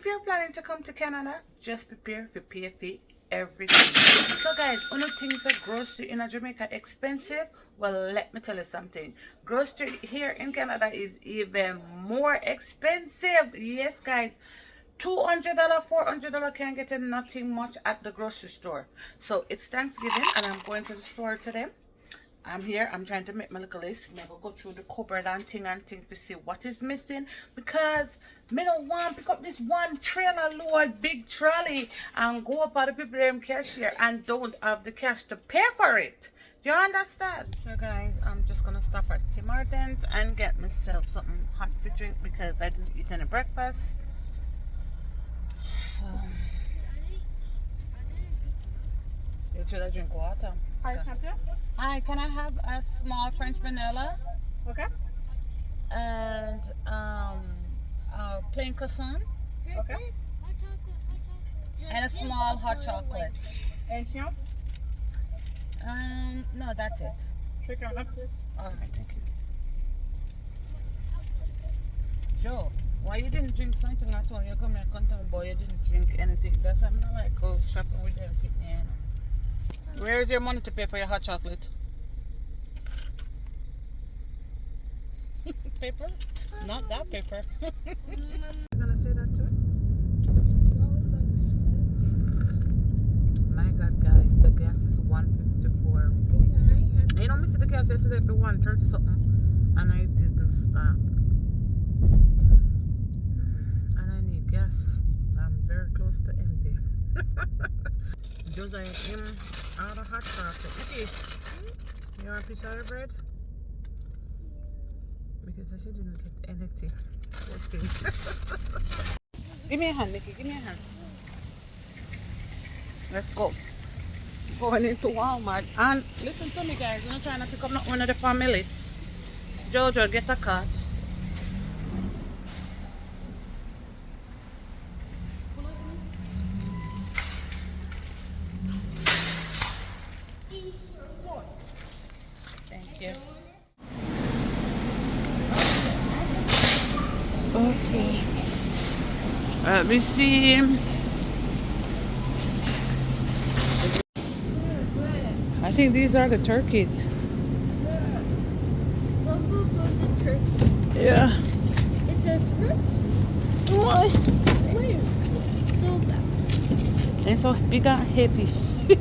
if you're planning to come to Canada, just prepare for pay fee everything. So guys, one of the things that grocery in Jamaica expensive. Well, let me tell you something. Grocery here in Canada is even more expensive. Yes, guys. $200, $400 can't get in nothing much at the grocery store. So it's Thanksgiving and I'm going to the store today. I'm here, I'm trying to make my little list. I'm gonna go through the cupboard and thing to see what is missing, because me don't want to pick up this one trailer load big trolley and go up at the people them cashier and don't have the cash to pay for it. Do you understand? So guys, I'm just gonna stop at Tim Hortons and get myself something hot to drink because I didn't eat any breakfast. So you should drink water. Hi, Hi, can I have a small French vanilla? Okay. And a plain croissant? Okay. And a small hot chocolate. Anything else? No, that's it. Chicken up this. Alright, thank you. Joe, why you didn't drink something at all? You come here, come down, boy, you didn't drink anything. That's why I'm not like go shopping with them. Yeah. Where is your money to pay for your hot chocolate? Paper? Not that paper. You're gonna say that too? My God, guys, the gas is $1.54. You know, me see the gas yesterday for $1.30 something, and I didn't stop. And I need gas. I'm very close to empty. Josiah, out of hot chocolate. Nikki, you want a piece of the bread? Because I didn't get anything. Give me a hand, Nikki. Give me a hand. Let's go. Going into Walmart. And listen to me, guys. I'm not trying to pick up one of the families. Jojo, get a cart. Okay. We see. I think these are the turkeys. Buffalo frozen turkey. Yeah. It's a turkey. Why? Wait. So bad. It's so big and heavy. It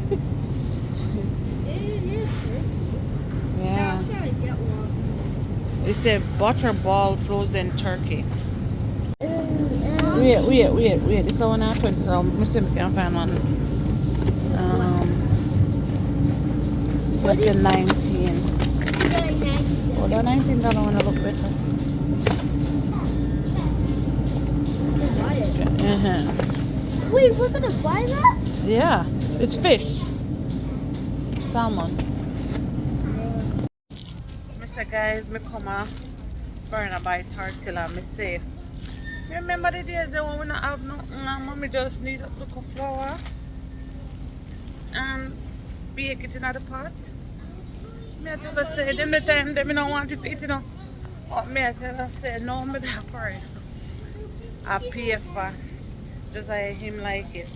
is turkey. Yeah. I'm trying to get one. It's a butterball frozen turkey. Wait. This one I 20. Let me see if I can find one. So it's a 19. Oh, the $19 one look better. Wait, we're gonna buy that? Yeah, it's fish. Salmon. Mr. Guys, me come for a buy tortilla. Me say, remember the days that when we not have nothing, and mommy just need a little flour and bake it in the pot? Me I tell her say, them the time they don't want to eat, you know. But me I tell her say, no, me that for it. I pay for just like him like it.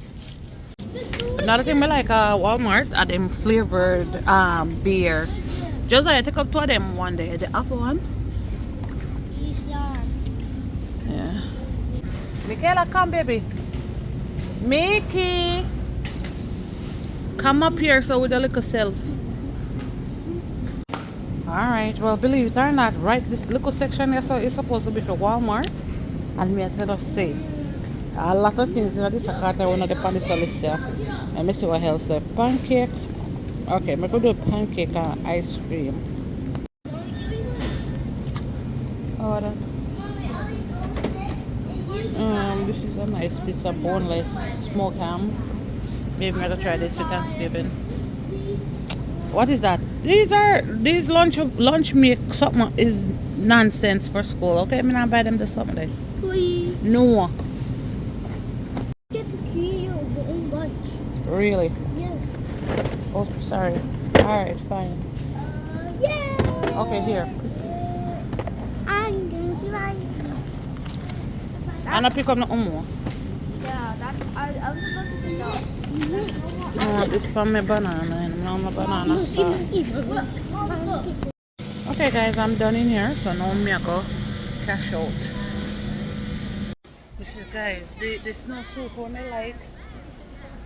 Another thing I like Walmart are them flavored beer. Just I take up two of them one day. The apple one. Yeah. Michaela, come baby. Mickey. Come up here so with a little self. Alright, well believe it or not, right, this little section here so is supposed to be for Walmart. And me I tell us say a lot of things in this cart I want to on this list here. Let me see what else left. Pancake. Okay, I'm gonna do pancake and ice cream. Oh, that. This is a nice piece of boneless smoked ham. Maybe I'm gonna try this for Thanksgiving. What is that? These lunch meat something is nonsense for school. Okay, I'm not buy them this something. Please. No. Get to create your own lunch. Really? Yes. Oh, sorry. Alright, fine. Yeah. Okay, here. I'm going to like. And I pick up no more. that. I was about to say that. I want this for my banana and my banana sauce. Look. Okay guys, I'm done in here, so now I go cash out. You see guys, the snow soup one I like.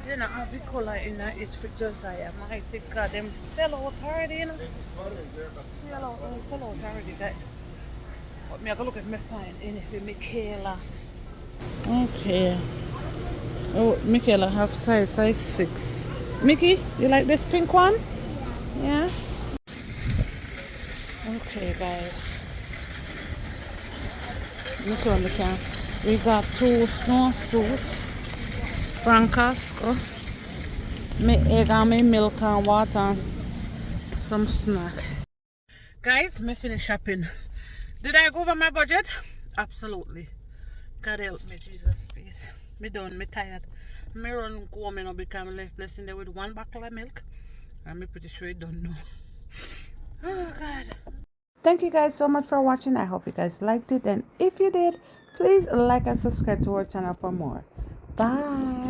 They don't have the color in it for just I might think them sell out already, you know. Sell out already guys. But me I go look at my fine in it for Michaela. Okay. Oh, Michaela have size 6. Mickey, you like this pink one? Yeah? Okay guys. This one we can. We got 2 snow suits. Francasco. Me egg and me milk and water and some snack. Guys, me finish shopping. Did I go over my budget? Absolutely. God help me, Jesus, please. Me done, me tired. Me run home, you know, because I left blessing there with 1 bottle of milk. And me pretty sure it don't know. Oh, God. Thank you guys so much for watching. I hope you guys liked it. And if you did, please like and subscribe to our channel for more. Bye.